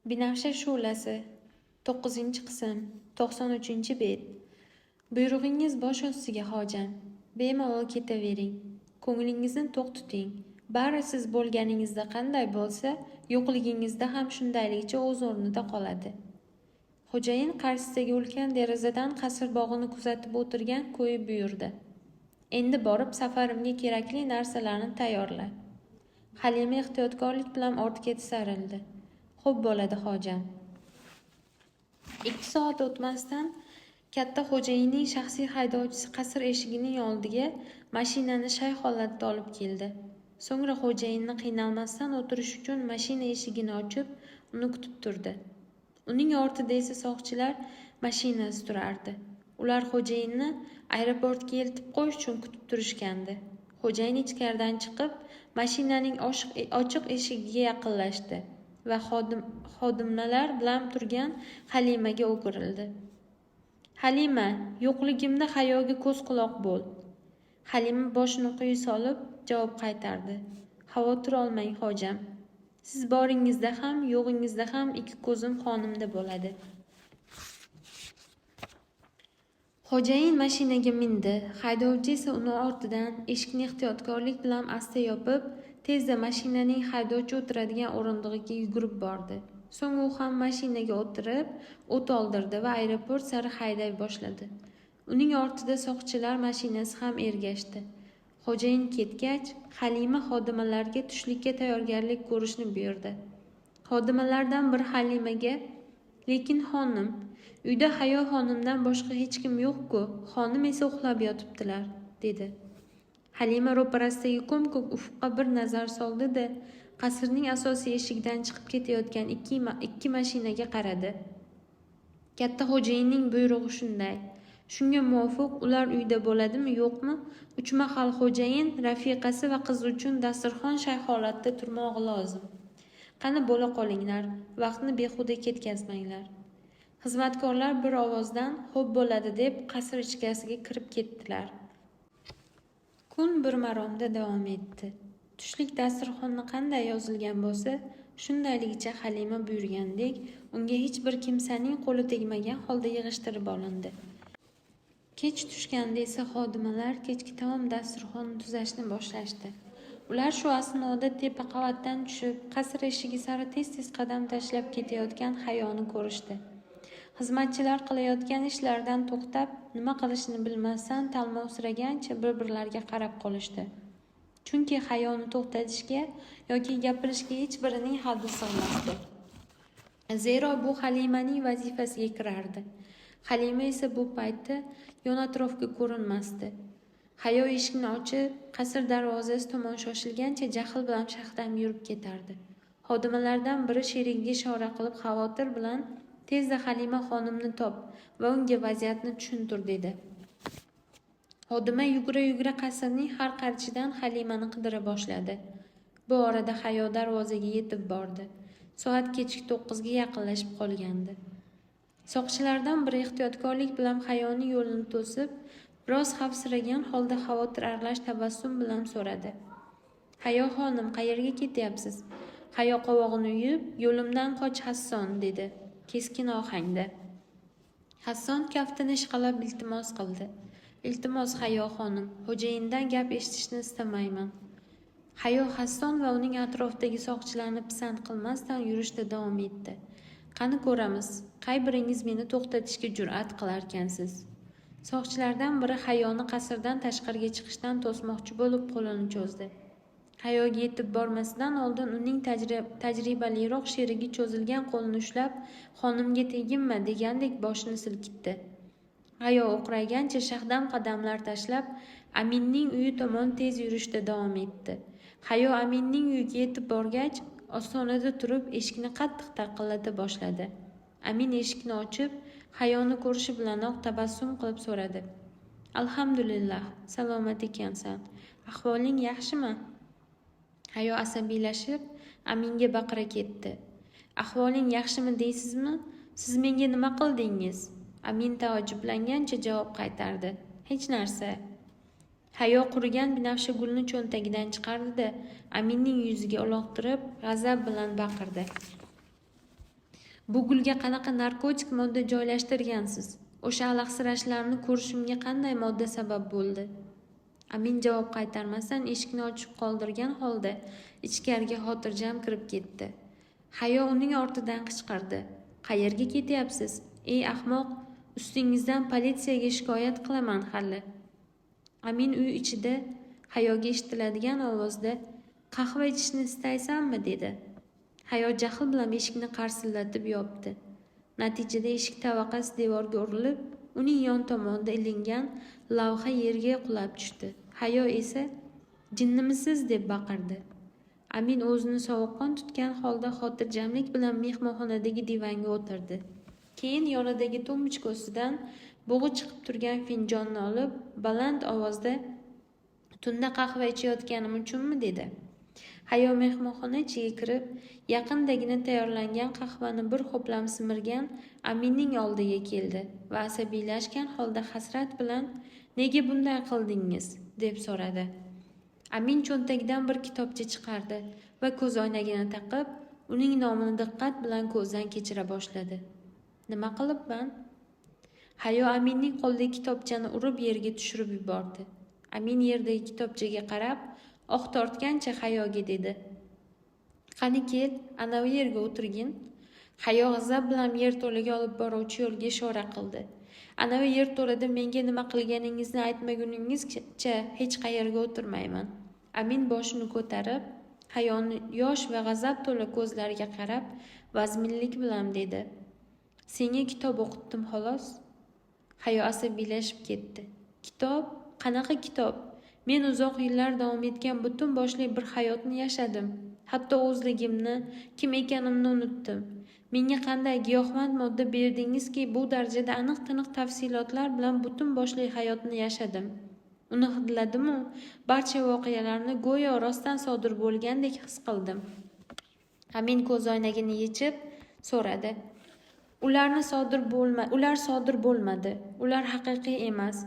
Binafsha shu'lasi 9-qism 93-bet. Buyrug'ingiz bosh ostiga hojam. Bemalol ketavering. Ko'nglingizni to'q tuting. Bari siz bo'lganingizda qanday bo'lsa, yo'qligingizda ham shundaylikcha o'z o'rnida qoladi. Xo'jayin qarshisidagi ulkan derazadan qasr bog'ini kuzatib o'tirgan ko'yi buyurdi. Endi borib safarimga kerakli narsalarni tayyorla. Halima ehtiyotkorlik bilan ortga tisarildi. Xo'p bo'ladi hojam. 2 soat o'tmasdan katta xo'jayinning shaxsiy haydovchisi qasr eshigining oldiga mashinani shay holatda olib keldi. So'ngra xo'jayinni qiynalmasdan o'tirish uchun mashina eshigini ochib, uni kutib turdi. Uning ortida esa soqchilar mashinasi turardi. Ular xo'jayinni aeroportga eltib qo'yish uchun kutib turishgandi. Xo'jayin ichkaridan chiqib, mashinaning ochiq eshigiga yaqinlashdi va xodimlar bilan turgan Halimaga o'girildi. Halima, yo'qligimda Hayoga ko'z quloq bo'l. Halima boshini quyi solib javob qaytardi. Xavotir olmang hojam. Siz boringizda ham, yo'g'ingizda ham 2 ko'zim xonimda bo'ladi. Xo'jayin mashinaga mindi. Haydovchi esa uni ortidan eshikni ehtiyotkorlik bilan asta yopib, tezda mashinaning haydovchi o'tiradigan o'rindig'iga yugurib bordi. So'ng u ham mashinaga o'tirib, o't oldirdi va aeroport sari hayday boshladi. Uning ortida soqchilar mashinasi ham ergashdi. Xo'jayin ketgach, Halima xodimalarga tushlikka tayyorgarlik ko'rishni buyurdi. Xodimalardan biri Halimaga: "Lekin xonim, uyda Hayo xonimdan boshqa hech kim yo'q-ku, xonim esa uxlab yotibdilar", dedi. Halima ro'parasidagi ko'm-ko'k ufqqa bir nazar soldi-da, qasrning asosiy eshigidan chiqib ketayotgan ikki mashinaga qaradi. Katta xo'jayinning buyrug'i shunday. Shunga muvofiq ular uyda bo'ladimi, yo'qmi? 3 mahal xo'jayin, rafiqasi va qizi uchun dasturxon shay holatda turmog'i lozim. Qani bo'la qolinglar, vaqtni behuda ketkazmanglar. Xizmatkorlar bir ovozdan "xo'p bo'ladi" deb qasr ichkariga kirib ketdilar. Kun bir maromda davom etdi. Tushlik dasturxonni qanday yozilgan bo'lsa, shundayligicha Halima buyurgandek, unga hech bir kimsaning qo'li tegmagan holda yig'ishtirib olindi. Kech tushganda esa xodimalar kechki taom dasturxonni tuzashni boshlashdi. Ular shu asnoda tepa qavatdan tushib, qasr eshigi sari tez-tez qadam tashlab ketayotgan Hayoni ko'rishdi. Xizmatchilar qilayotgan ishlaridan to'xtab, nima qilishni bilmasdan talmovsiragancha bir-birlariga qarab qolishdi. Chunki Hayoni to'xtatishga yoki gapirishga hech birining haddi sig'masdi. Zero bu Halimaning vazifasiga kirardi. Halima esa bu paytda yon atrofga ko'rinmasdi. Hayo eshikni ochib, qasr darvozasi tomon shoshilgancha jahl bilan shahdam yurib ketardi. Xodimalardan biri sherigiga ishora qilib xavotir bilan "Tezda Halima xonimni top va unga vaziyatni tushuntir", dedi. Xodima yugura-yugura qasrning har qarichidan Halimani qidira boshladi. Bu orada Hayo darvozaga yetib bordi. Soat kechki 9 ga yaqinlashib qolgandi. Soqchilardan biri ehtiyotkorlik bilan Hayoning yo'lini to'sib, biroz xavfsiragan holda xavotir aralash tabassum bilan so'radi. "Hayo xonim, qayerga ketyapsiz?" Hayo qovog'ini uyib, "Yo'limdan qoch Hasson", dedi keskin ohangda. Hasson kaftini ishqalab iltimos qildi. "Iltimos Hayo xonim, xo'jayindan gap eshitishni istamayman." Hayo Hasson va uning atrofidagi soqchilarni pisand qilmasdan yurishda davom etdi. "Qani ko'ramiz, qay biringiz meni to'xtatishga jur'at qilarkansiz?" Soqchilardan biri Hayoni qasrdan tashqariga chiqishdan to'smoqchi bo'lib qo'lini cho'zdi. Hayoga yetib bormasidan oldin uning tajribaliroq sherigi cho'zilgan qo'lini ushlab, "Xonimga teginma" degandek boshini silkitdi. Hayo o'qraygancha shahdam qadamlar tashlab, Aminning uyi tomon tez yurishda davom etdi. Hayo Aminning uyiga yetib borgach, ostonada turib eshikni qattiq taqillata boshladi. Amin eshikni ochib, Hayoni ko'rishi bilanoq tabassum qilib so'radi. "Alhamdulillah, salomat ekansan. Ahvoling yaxshimi?" Hayo asabiylashib Aminga baqira ketdi. "Ahvoling yaxshimi deysizmi? Siz menga nima qildingiz?" Amin taajjublangancha javob qaytardi. "Hech narsa." Hayo qurigan binafsha gulni cho'ntagidan chiqardi-da, Aminning yuziga uloqtirib, g'azab bilan baqirdi. Bu gulga qanaqa narkotik modda joylashtirgansiz? O'sha alahsirashlarni ko'rishimga qanday modda sabab bo'ldi? Amin javob qaytarmasdan eshikni ochiq qoldirgan holda ichkariga xotirjam kirib ketdi. Hayo uning ortidan qichqirdi. Qayerga ketyapsiz? Ey ahmoq, ustingizdan politsiyaga shikoyat qilaman hali. Amin uy ichida Hayoga eshitiladigan ovozda qahva ichishni istaysanmi dedi. Hayo jahl bilan eshikni qarsillatib yopdi. Natijada eshik tavaqasi devorga urilib, uning yon tomonida ilingan lavha yerga qulab tushdi. Hayo esa jinnimisiz deb baqirdi. Amin o'zini sovuqqon tutgan holda xotirjamlik bilan mehmonxonadagi divanga o'tirdi. Keyin yonidagi tumbuchkasidan bug'i chiqib turgan finjonni olib, baland ovozda tunda qahva ichayotganim uchunmi dedi. Hayo mehmonxona ichiga kirib, yaqindagina tayyorlangan qahvani bir ho'plam simirgan Aminning oldiga keldi va asabiylashgan holda hasrat bilan "Nega bunday qildingiz?" deb so'radi. Amin cho'ntagidan bir kitobcha chiqardi va ko'z oynagini taqib, uning nomini diqqat bilan ko'zdan kechira boshladi. Nima qilibman? Hayo Aminning qo'lidagi kitobchani urib yerga tushirib yubordi. Amin yerdagi kitobchaga qarab, oq tortgancha Hayoga dedi. Qani kel, anavi yerga o'tirgin. Hayo g'azab bilan yerto'laga olib boruvchi yo'lga ishora qildi. Anavi yerto'lada menga nima qilganingizni aytmaguningizcha hech qayerga o'tirmayman. Amin boshini ko'tarib, Hayoni yosh va g'azab to'la ko'zlariga qarab, vazminlik bilan dedi. Senga kitob o'qitdim xolos. Hayo asabiylashib ketdi. Kitob? Qanaqa kitob? Men uzoq yillar davom etgan butun boshli bir hayotni yashadim. Hatto o'zligimni, kim ekanimni unutdim. Menga qanday giyohvand modda berdingizki, bu darajada aniq-tiniq tafsilotlar bilan butun boshli hayotni yashadim. Uni hidladimu, barcha voqealarni go'yo rostdan sodir bo'lgandek his qildim. Amin ko'z oynagini yechib so'radi. Ular sodir bo'lmadi. Ular haqiqiy emas.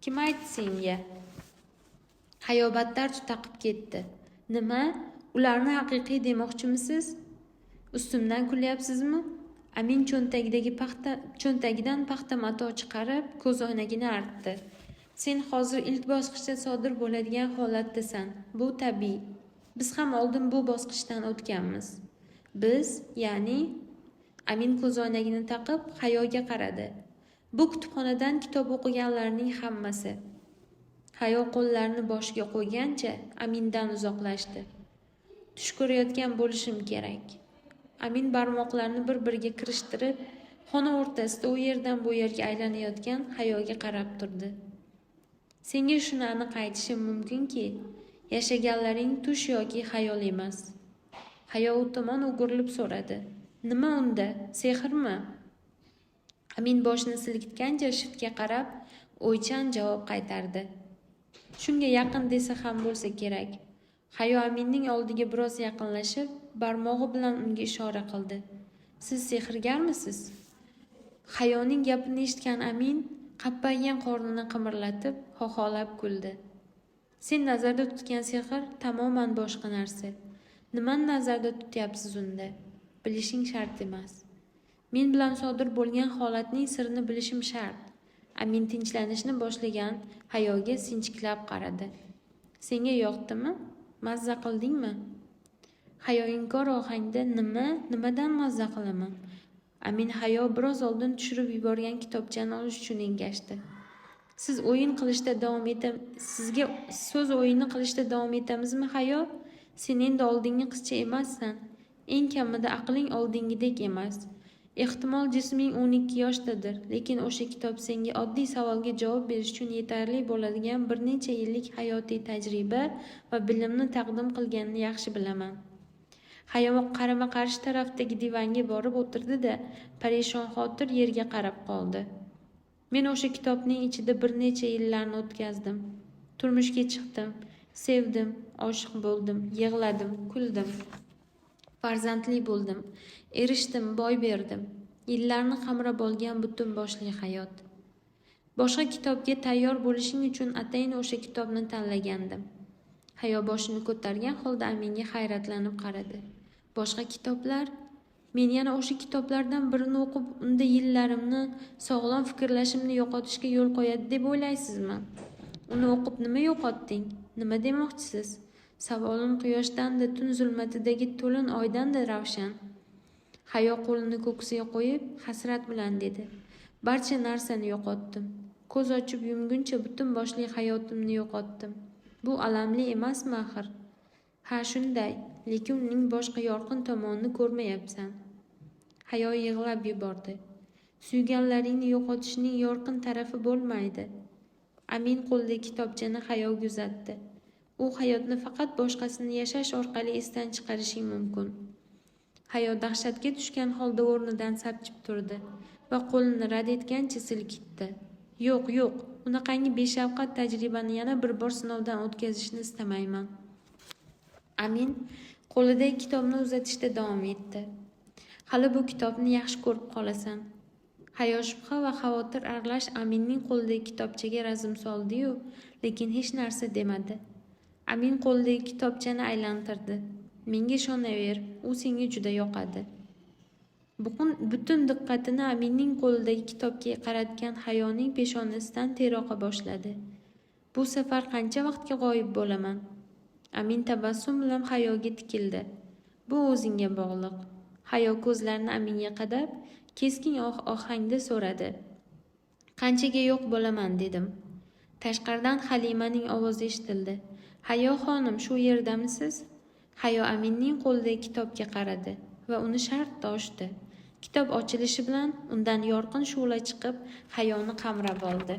Kim aytdi senga? Hayo battar tutaqib ketdi. Nima? Ularni haqiqiy demoqchimisiz? Ustimdan kulyapsizmi? Amin cho'ntagidan paxta mato chiqarib, ko'z oynagini artdi. Sen hozir ilk bosqichda sodir bo'ladigan holatdasan. Bu tabiiy. Biz ham oldin bu bosqichdan o'tganmiz. Biz, ya'ni Amin ko'z oynagini taqib Hayoga qaradi. Bu kutubxonadan kitob o'qiganlarning hammasi. Hayo qo'llarini boshiga qo'ygancha Amindan uzoqlashdi. Tush ko'rayotgan bo'lishim kerak. Amin barmoqlarini bir-biriga kirishtirib, xona o'rtasida u yerdan bu yerga aylanayotgan Hayoga qarab turdi. Senga shuni aniq aytishim mumkinki, yashaganlaring tush yoki xayol emas. Hayo u tomon o'girilib so'radi. Nima unda? Sehrmi? Amin boshini silkitgancha shiftga qarab, o'ychan javob qaytardi. Shunga yaqin desa ham bo'lsa kerak. Hayo Aminning oldiga biroz yaqinlashib, barmog'i bilan unga ishora qildi. Siz sehrgarmisiz? Hayoning gapini eshitgan Amin qappaygan qornini qimirlatib, xoxolab kuldi. Sen nazarda tutgan sehr tamoman boshqa narsa. Nimani nazarda tutyapsiz unda? Bilishing shart emas. Men bilan sodir bo'lgan holatning sirini bilishim shart. Amin tinchlanishni boshlagan Hayoga sinchiklab qaradi. Senga yoqdimi? Mazza qildingmi? Hayo inkor ohangda nimadan mazza qilaman? Amin Hayo biroz oldin tushirib yuborgan kitobchani olish uchun engashdi. Siz o'yin qilishda so'z o'yini qilishda davom etamizmi Hayo? Sen endi oldingi qizcha emassan. Eng kamida aqling oldingidek emas. Ehtimol jisming 12 yoshdadir, lekin o'sha kitob senga oddiy savolga javob berish uchun yetarli bo'ladigan bir necha yillik hayotiy tajriba va bilimni taqdim qilganini yaxshi bilaman. Hayo qarama-qarshi tarafdagi divanga borib o'tirdi-da, parishon xotir yerga qarab qoldi. Men o'sha kitobning ichida bir necha yillarni o'tkazdim. Turmushga chiqdim, sevdim, oshiq bo'ldim, yig'ladim, kuldim. Farzandli bo'ldim, erishdim, boy berdim. Yillarni qamrab olgan butun boshli hayot. Boshqa kitobga tayyor bo'lishing uchun atayin o'sha kitobni tanlagandim. Hayo boshini ko'targan holda Aminga hayratlanib qaradi. Boshqa kitoblar? Men yana o'sha kitoblardan birini o'qib, unda yillarimni, sog'lom fikrlashimni yo'qotishga yo'l qo'yadi deb o'ylaysizmi? Uni o'qib nima yo'qotding? Nima demoqchisiz? Savolim quyoshdan-da, tun zulmatidagi to'lin oydan-da ravshan. Hayo qo'lini ko'ksiga qo'yib, hasrat bilan dedi. Barcha narsani yo'qotdim. Ko'z ochib yumguncha butun boshli hayotimni yo'qotdim. Bu alamli emasmi axir? Ha, shunday, lekin uning boshqa yorqin tomonini ko'rmayapsan. Hayo yig'lab yubordi. Suyganlaringni yo'qotishning yorqin tarafi bo'lmaydi. Amin qo'lidagi kitobchani Hayoga uzatdi. U hayotni faqat boshqasini yashash orqali esdan chiqarishing mumkin. Hayo dahshatga tushgan holda o'rnidan sapchib turdi va qo'lini rad etgancha silkitdi. Yo'q, unaqangi beshafqat tajribani yana bir bor sinovdan o'tkazishni istamayman. Amin qo'lidagi kitobni uzatishda davom etdi. Hali bu kitobni yaxshi ko'rib qolasan. Hayo shubha va xavotir aralash Aminning qo'lidagi kitobchaga razm soldi-yu, lekin hech narsa demadi. Amin qo'lidagi kitobchani aylantirdi. Menga ishonaver, u senga juda yoqadi. Butun diqqatini Aminning qo'lidagi kitobga qaratgan Hayoning peshonasidan ter oqa boshladi. Bu safar qancha vaqtga g'oyib bo'laman? Amin tabassum bilan Hayoga tikildi. Bu o'zingga bog'liq. Hayo ko'zlarini Aminga qadab, keskin ohangda so'radi. Qanchaga yo'q bo'laman dedim. Tashqaridan Halimaning ovozi eshitildi. Hayo xonim, shu yerdamisiz? Hayo Aminning qo'lidagi kitobga qaradi va uni shartta ochdi. Kitob ochilishi bilan undan yorqin shu'la chiqib, Hayoni qamrab oldi.